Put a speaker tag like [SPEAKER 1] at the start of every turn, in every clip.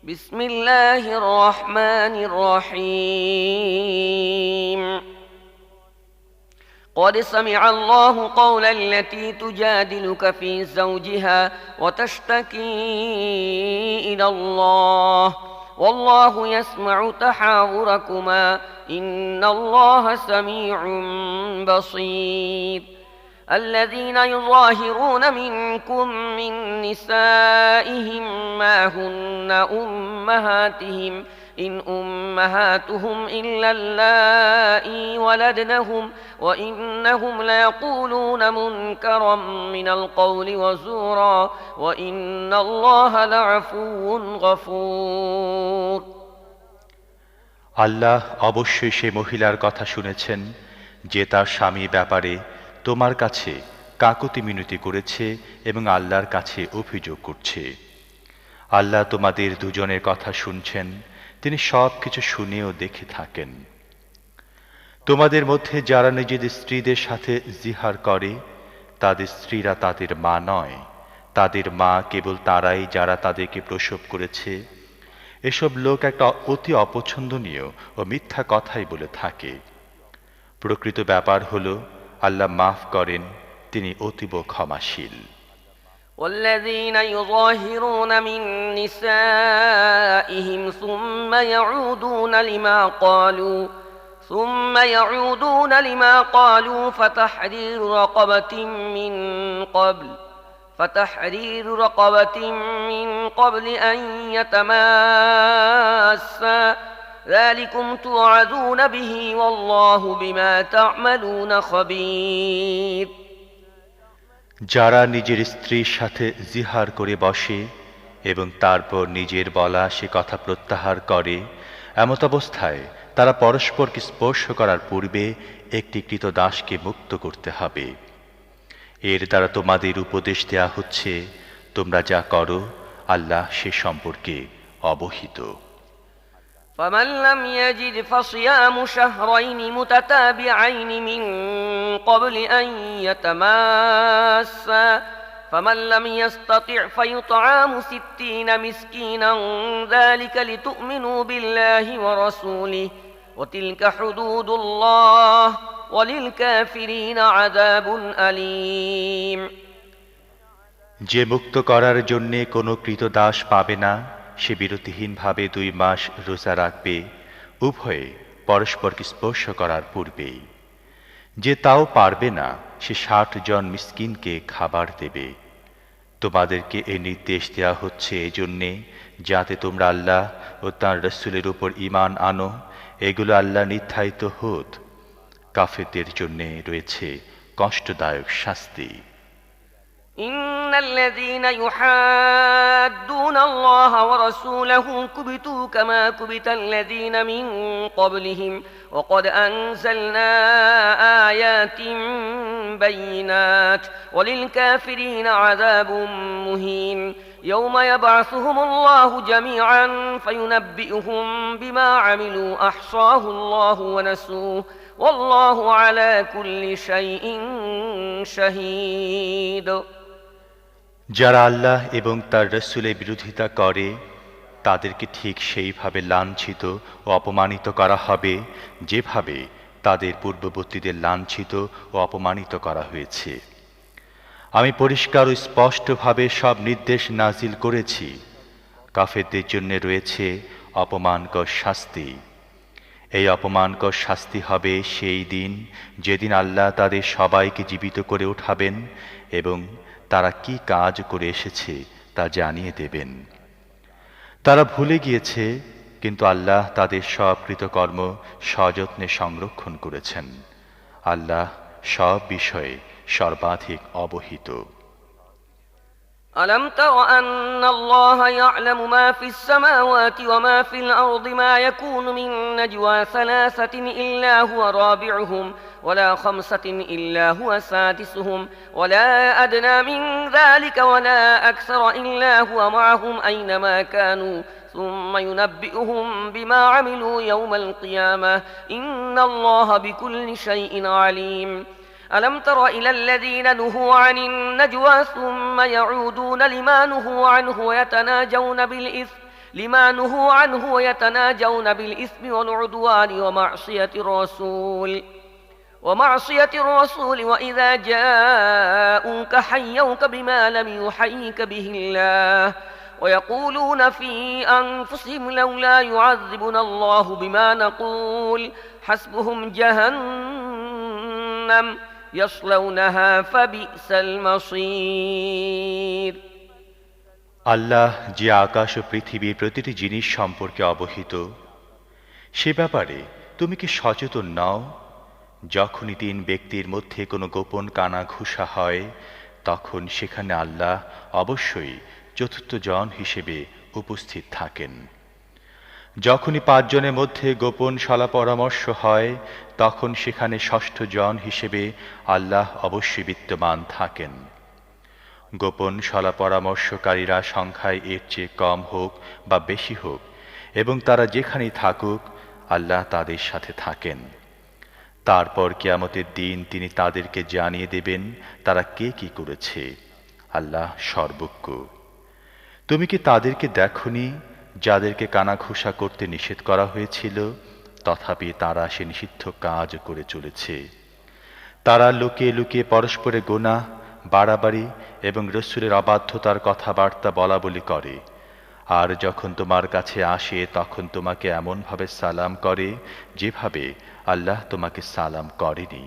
[SPEAKER 1] بسم الله الرحمن الرحيم قد سمع الله قول التي تجادلك في زوجها وتشتكي إلى الله والله يسمع تحاوركما إن الله سميع بصير الذين يظاهرون منكم من نسائهم ما هن أمهاتهم إن أمهاتهم إلا اللائي ولدنهم وإنهم ليقولون منكرا من القول وزورا وإن الله لعفو غفور
[SPEAKER 2] আল্লাহ অবশ্যই সে মহিলার কথা শুনেছেন যে তার স্বামী ব্যাপারে তোমার কাছে কাকুতি মিনতি করেছে এবং আল্লাহর কাছে অভিযোগ করছে। আল্লাহ তোমাদের দুজনের কথা শুনছেন, তিনি সব কিছু শুনেও দেখে থাকেন। তোমাদের মধ্যে যারা নিজেদের স্ত্রীদের সাথে জিহার করে তাদের স্ত্রীরা তাদের মা নয়, তাদের মা কেবল তারাই যারা তাদেরকে প্রসব করেছে। এসব লোক একটা অতি অপছন্দনীয় ও মিথ্যা কথাই বলে থাকে। প্রকৃত ব্যাপার হলো আল্লাহ মাফ করেন, তিনি অতীব ক্ষমাশীল।
[SPEAKER 1] والذين يظاهرون من نسائهم ثم يعودون لما قالوا فتحرير رقبة من قبل أن يتماسا ذلكم توعظون به والله بما تعملون خبير
[SPEAKER 2] যারা নিজের স্ত্রীর সাথে জিহার করে বসে এবং তারপর নিজের বলা সে কথা প্রত্যাহার করে, এমত অবস্থায় তারা পরস্পরকে স্পর্শ করার পূর্বে একটি কৃতদাসকে মুক্ত করতে হবে। এর দ্বারা তোমাদের উপদেশ দেয়া হচ্ছে, তোমরা যা করো আল্লাহ সে সম্পর্কে অবহিত।
[SPEAKER 1] فمن لم يجد فصيام شهرين متتابعين من قبل أن يتماسا فمن لم يستطع فيطعام 60 مسكينا ذلك لتؤمنوا بالله ورسوله وتلك حدود الله وللكافرين عذاب أليم
[SPEAKER 2] যে মুক্ত করার জন্যে কোনো কৃতদাস পাবে না সে বিরতিহীনভাবে 2 মাস রোজা রাখবে, উভয়ে পরস্পরকে স্পর্শ করার পূর্বেই। যে তাও পারবে না সে 60 জন মিসকিনকে খাবার দেবে। তোমাদেরকে এই নির্দেশ দেওয়া হচ্ছে এজন্যে যাতে তোমরা আল্লাহ ও তাঁর রাসূলের উপর ঈমান আনো। এগুলো আল্লাহ নির্ধারিত হুদ। কাফেরদের জন্যে রয়েছে কষ্টদায়ক শাস্তি।
[SPEAKER 1] إن الذين يحادون الله ورسوله كبتوا كما كبت الذين من قبلهم وقد أنزلنا آيات بينات وللكافرين عذاب مهين يوم يبعثهم الله جميعا فينبئهم بما عملوا أحصاه الله ونسوه والله على كل شيء شهيد
[SPEAKER 2] যারা আল্লাহ এবং তার রাসূলের বিরোধিতা করে তাদেরকে ঠিক সেইভাবে লাঞ্ছিত ও অপমানিত করা হবে যেভাবে তাদের পূর্ববর্তীদের লাঞ্ছিত ও অপমানিত করা হয়েছে। আমি পরিষ্কার ও স্পষ্টভাবে সব নির্দেশ নাজিল করেছি। কাফেরদের জন্য রয়েছে অপমানকর শাস্তি। এই অপমানকর শাস্তি হবে সেই দিন যেদিন আল্লাহ তাদের সবাইকে জীবিত করে উঠাবেন এবং তারা কি কাজ করে এসেছে তা জানিয়ে দেবেন। তারা ভুলে গিয়েছে, কিন্তু আল্লাহ তাদের সব কৃতকর্ম সযত্নে সংরক্ষণ করেছেন। আল্লাহ সব বিষয়ে সর্বাধিক অবহিত।
[SPEAKER 1] ألم تر أن الله يعلم ما في السماوات وما في الأرض ما يكون من نجوى 3 إلا هو رابعهم ولا 5 إلا هو سادسهم ولا أدنى من ذلك ولا أكثر إلا هو معهم أينما كانوا ثم ينبئهم بما عملوا يوم القيامة إن الله بكل شيء عليم ألم تر إلى الذين نهوا عن النجوى ثم يعودون لما نهوا عنه لما نهوا عنه ويتناجون بالإثم والعدوان ومعصية الرسول وإذا جاءوك حيوك بما لم يحيك به الله ويقولون في أنفسهم لولا يعذبنا الله بما نقول حسبهم جهنم يصلونها فبئس المصير
[SPEAKER 2] আল্লাহ যে আকাশ ও পৃথিবীর প্রতিটি জিনিস সম্পর্কে অবহিত, সে ব্যাপারে তুমি কি সচেতন নও? যখনই তিন ব্যক্তির মধ্যে কোনো গোপন কানাঘুষা হয়, তখন সেখানে আল্লাহ অবশ্যই চতুর্থ জন হিসেবে উপস্থিত থাকেন। যখনই পাঁচজনের মধ্যে গোপন সলা পরামর্শ হয়, তখন সেখানে ষষ্ঠ জন হিসেবে আল্লাহ অবশ্যই বিদ্যমান থাকেন। গোপন সলা পরামর্শকারীরা সংখ্যায় এর চেয়ে কম হোক বা বেশি হোক, এবং তারা যেখানেই থাকুক, আল্লাহ তাদের সাথে থাকেন। তারপর কিয়ামতের দিন তিনি তাদেরকে জানিয়ে দেবেন তারা কে কি করেছে। আল্লাহ সর্বজ্ঞ। তুমি কি তাদেরকে দেখনি যাদেরকে কানাঘুষা করতে নিষেধ করা হয়েছিল, তথাপি তারা সে নিষিদ্ধ কাজ করে চলেছে। তারা লুকিয়ে লুকিয়ে পরস্পরে গুনাহ, বাড়াবাড়ি এবং রাসূলের অবাধ্যতার কথাবার্তা বলা বলি করে, আর যখন তোমার কাছে আসে তখন তোমাকে এমনভাবে সালাম করে যেভাবে আল্লাহ তোমাকে সালাম করেনি।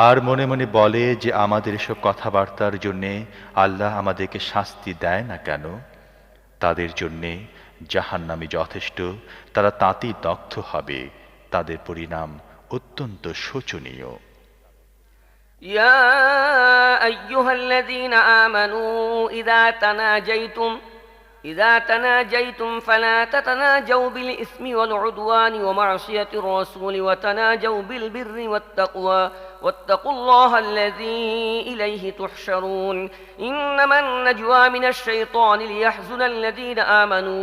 [SPEAKER 2] আর মনে মনে বলে যে আমাদের এসব কথাবার্তার জন্যে আল্লাহ আমাদেরকে শাস্তি দেয় না কেন? তাদের জন্যে জাহান্নামই যথেষ্ট, তারা তাতেই দগ্ধ হবে। তাদের পরিণাম অত্যন্ত শোচনীয়।
[SPEAKER 1] يا أيها الذين آمنوا إذا تناجيتم فلا تتناجوا بالإثم والعدوان ومعصية الرسول وتناجوا بالبر والتقوى واتقوا الله الذي إليه تحشرون إنما النجوى من الشيطان ليحزن الذين آمنوا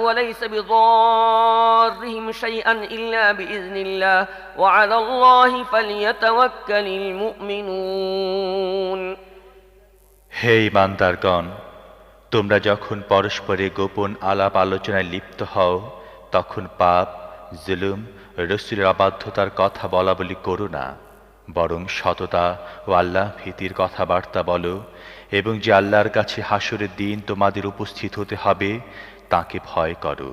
[SPEAKER 1] وليس بضارهم شيئا إلا بإذن الله وعلى الله فليتوكل المؤمنون
[SPEAKER 2] হে ঈমানদারগণ, তোমরা যখন পরস্পরে গোপন আলাপ আলোচনায় লিপ্ত হও, তখন পাপ, জুলুম, রাসূলের অবাধ্যতার কথা বলা বলি করো না, বরং সততা ও আল্লাহ ভীতির কথাবার্তা বলো, এবং যে আল্লাহর কাছে হাসরের দিন তোমাদের উপস্থিত হতে হবে তাকে ভয় করো।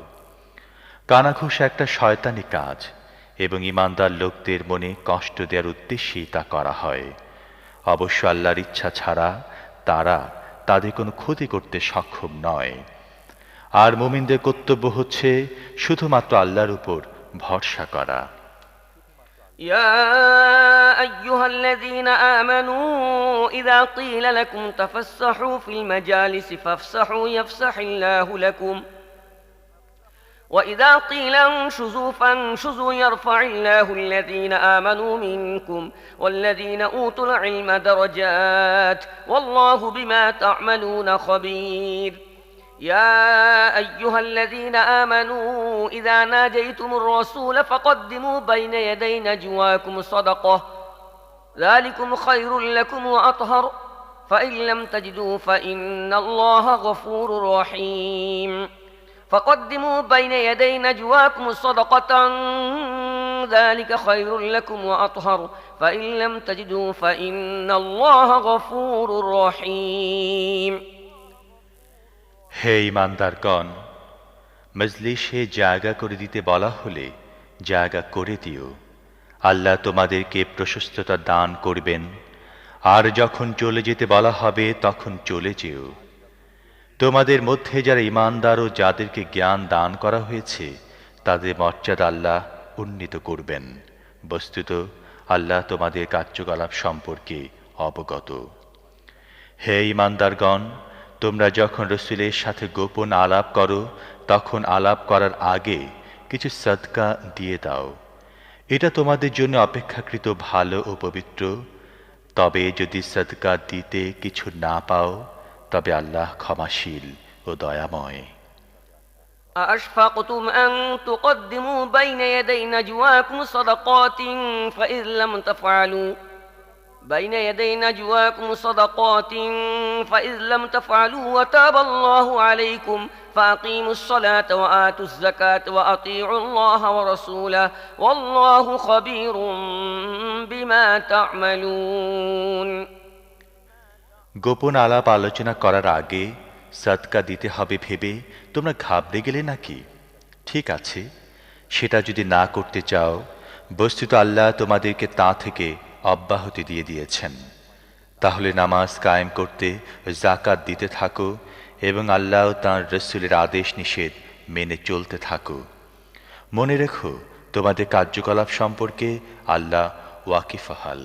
[SPEAKER 2] কানাঘুষা একটা শয়তানি কাজ, এবং ঈমানদার লোকদের মনে কষ্ট দেওয়ার উদ্দেশ্যেই তা করা হয়। অবশ্য আল্লাহর ইচ্ছা ছাড়া তারা তাদের কোনো ক্ষতি করতে সক্ষম নয়। আর মুমিনদের কর্তব্য হচ্ছে শুধুমাত্র আল্লাহর উপর ভরসা করা।
[SPEAKER 1] يا أيها الذين آمنوا إذا قيل لكم تفسحوا في المجالس فافسحوا يفسح الله لكم وإذا قيل انشزوا فانشزوا يرفع الله الذين آمنوا منكم والذين أوتوا العلم درجات والله بما تعملون خبير يا أيها الذين آمنوا إذا ناجيتم الرسول فقدموا بين يدي نجواكم صدقة ذلكم خير لكم وأطهر فإن لم تجدوا فإن الله غفور رحيم فقدموا بين يدي نجواكم صدقة ذلك خير لكم وأطهر فإن لم تجدوا فإن الله غفور رحيم
[SPEAKER 2] হে ঈমানদারগণ, মজলিসে জায়গা করে দিতে বলা হলে জায়গা করে দিও। আল্লাহ তোমাদেরকে প্রশস্ততা দান করবেন। আর যখন চলে যেতে বলা হবে তখন চলে যেও। তোমাদের মধ্যে যারা ঈমানদার ও যাদেরকে জ্ঞান দান করা হয়েছে তাদের মর্যাদা আল্লাহ উন্নীত করবেন। বস্তুত আল্লাহ তোমাদের কার্যকলাপ সম্পর্কে অবগত। হে ঈমানদারগণ, তোমরা যখন রাসূলের সাথে গোপন আলাপ করো তখন আলাপ করার আগে কিছু সদকা দিয়ে দাও। এটা তোমাদের জন্য অপেক্ষাকৃত ভালো ও পবিত্র। তবে যদি সদকা দিতে কিছু না পাও তবে আল্লাহ ক্ষমাশীল ও দয়াময়।
[SPEAKER 1] أأشفقتم أن تقدموا بين يدي نجواكم صدقات فإذ لم تفعلوا بين يدي نجواكم صدقات فإذ لم تفعلوا وتاب الله عليكم فأقيموا الصلاة وآتوا الزكاة وأطيعوا الله ورسوله والله خبير بما تعملون
[SPEAKER 2] গোপন আলাপ আলোচনা করার আগে সাদকা দিতে হবে ভেবে তোমরা ঘাবড়ে গেলে নাকি? ঠিক আছে, সেটা যদি না করতে চাও, বস্তুত আল্লাহ তোমাদেরকে তা থেকে অব্যাহতি দিয়ে দিয়েছেন। তাহলে নামাজ কায়েম করতে, যাকাত দিতে থাকো এবং আল্লাহ ও তাঁর রাসূলের আদেশ নিষেধ মেনে চলতে থাকো। মনে রেখো, তোমাদের কার্যকলাপ সম্পর্কে আল্লাহ ওয়াকিফাহাল।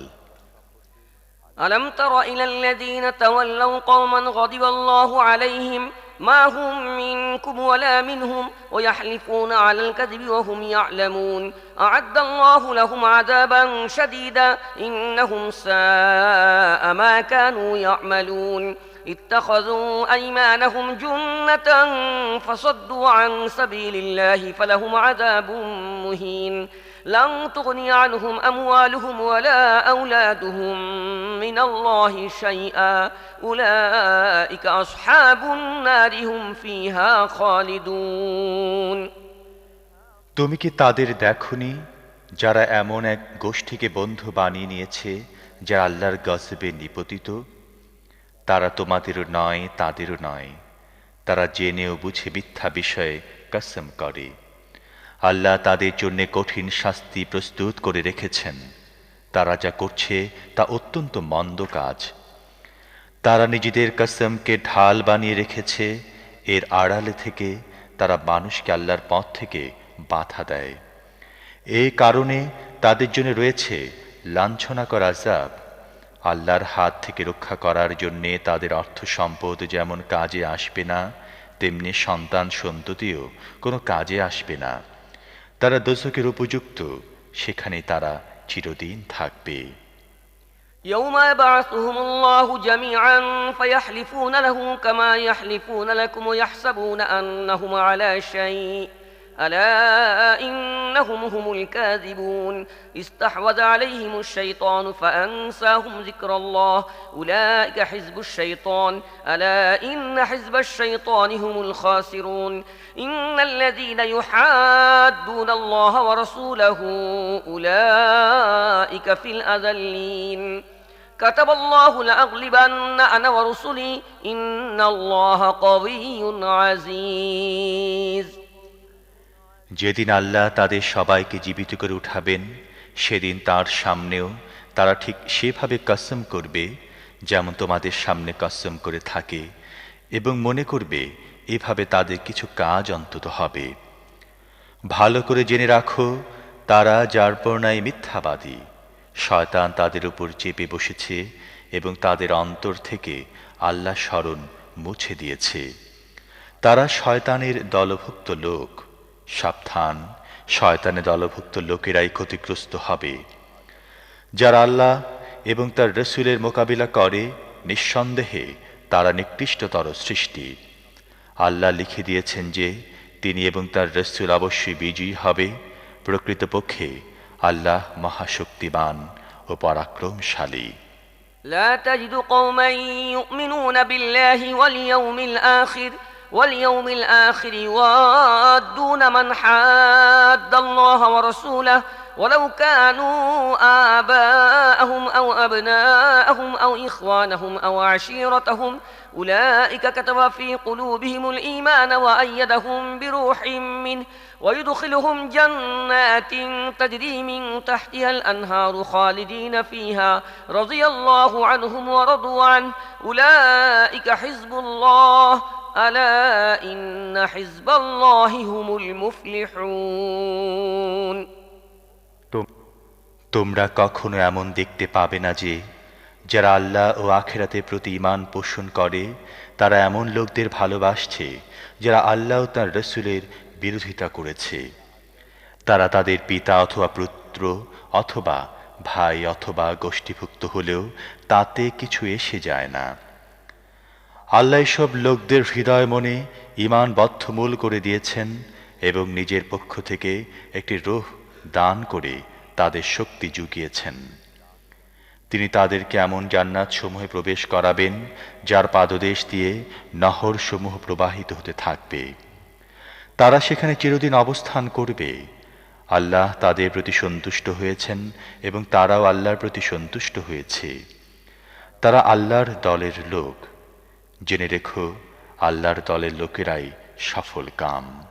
[SPEAKER 1] ألم تر إلى الذين تولوا قوما غضب الله عليهم ما هم منكم ولا منهم ويحلفون على الكذب وهم يعلمون أعد الله لهم عذابا شديدا إنهم ساء ما كانوا يعملون اتخذوا أيمانهم جنة فصدوا عن سبيل الله فلهم عذاب مهين لن تغني عنهم أموالهم ولا أولادهم من الله شيئا أولئك أصحاب النار هم فيها خالدون
[SPEAKER 2] তুমি কি তাদের দেখোনি যারা এমন এক গোষ্ঠীকে বন্ধু বানিয়ে নিয়েছে যারা আল্লাহর গজবে নিপতিত? তারা তোমাদেরও নয়, তাদেরও নয়। তারা জেনেও বুঝে মিথ্যা বিষয়ে কসম করে। আল্লাহ তাদের জন্য কঠিন শাস্তি প্রস্তুত করে রেখেছেন। তারা যা করছে তা অত্যন্ত মন্দ কাজ। তারা নিজেদের কসমকে ঢাল বানিয়ে রেখেছে, এর আড়ালে থেকে তারা মানুষকে আল্লাহর পথ থেকে বাধা দেয়। এই কারণে তাদের জন্য রয়েছে লাঞ্ছনাকর আযাব। আল্লাহর হাত থেকে রক্ষা করার জন্যে তাদের অর্থ সম্পদ যেমন কাজে আসবে না, তেমনি সন্তান সন্ততিও কোনো কাজে আসবে না। তারা দোজখের উপযুক্ত, সেখানে তারা চিরদিন থাকবে।
[SPEAKER 1] يوم يبعثهم الله جميعا فيحلفون له كما يحلفون لكم ويحسبون أنهم على شيء ألا إنهم هم الكاذبون استحوذ عليهم الشيطان فأنساهم ذكر الله أولئك حزب الشيطان ألا إن حزب الشيطان هم الخاسرون إن الذين يحادون الله ورسوله أولئك في الأذلين كتب الله لأغلبن أنا ورسلي إن الله قوي عزيز
[SPEAKER 2] যেদিন আল্লাহ তাদের সবাইকে জীবিত করে উঠাবেন, সেদিন তার সামনেও তারা ঠিক সেভাবে কসম করবে যেমন তোমাদের সামনে কসম করে থাকে, এবং মনে করবে এভাবে তাদের কিছু কাজ অন্তত হবে। ভালো করে জেনে রাখো, তারা যার পর্ণায় মিথ্যাবাদী। শয়তান তাদের উপর চেপে বসেছে এবং তাদের অন্তর থেকে আল্লাহ স্মরণ মুছে দিয়েছে। তারা শয়তানের দলভুক্ত লোক। সাবধান, শয়তানের দলভুক্ত লোকেরাই ক্ষতিগ্রস্ত হবে। যারা আল্লাহ এবং তার রাসূলের মোকাবিলা করে, নিঃসন্দেহে তারা নিকৃষ্টতর সৃষ্টি। আল্লাহ লিখে দিয়েছেন যে তিনি এবং তার রাসূল অবশ্যই বিজয়ী হবে। প্রকৃতপক্ষে আল্লাহ মহাশক্তিমান ও পরাক্রমশালী।
[SPEAKER 1] لا تجد قوما يؤمنون بالله واليوم الآخر يوادون من حاد الله ورسوله ولو كانوا آباءهم أو أبناءهم أو إخوانهم أو عشيرتهم أولئك كتب في قلوبهم الإيمان وأيدهم بروح منه ويدخلهم جنات تجري من تحتها الأنهار خالدين فيها رضي الله عنهم ورضوا عنه أولئك حزب الله ألا إن حزب الله هم المفلحون
[SPEAKER 2] তোমরা কখনো এমন দেখতে পাবে না যে যারা আল্লাহ ও আখিরাতের প্রতি ঈমান পোষণ করে তারা এমন লোকদের ভালোবাসছে যারা আল্লাহ ও তার রাসূলের বিরোধিতা করেছে। তারা তাদের পিতা অথবা পুত্র অথবা ভাই অথবা গোষ্ঠীভুক্ত হলেও তাতে কিছু এসে যায় না। আল্লাহ সব লোকদের হৃদয় মনে ঈমান বদ্ধমূল করে দিয়েছেন এবং নিজের পক্ষ থেকে একটি রূহ দান করে তাদের শক্তি জুগিয়েছেন। তিনি তাদেরকে এমন জান্নাত সমূহে প্রবেশ করাবেন যার পাদদেশ দিয়ে নহর সমূহ প্রবাহিত হতে থাকবে। তারা সেখানে চিরদিন অবস্থান করবে। আল্লাহ তাদের প্রতি সন্তুষ্ট হয়েছেন এবং তারাও আল্লাহর প্রতি সন্তুষ্ট হয়েছে। তারা আল্লাহর দলের লোক। জেনে রেখো, আল্লাহর দলের লোকেরাই সফল কাম।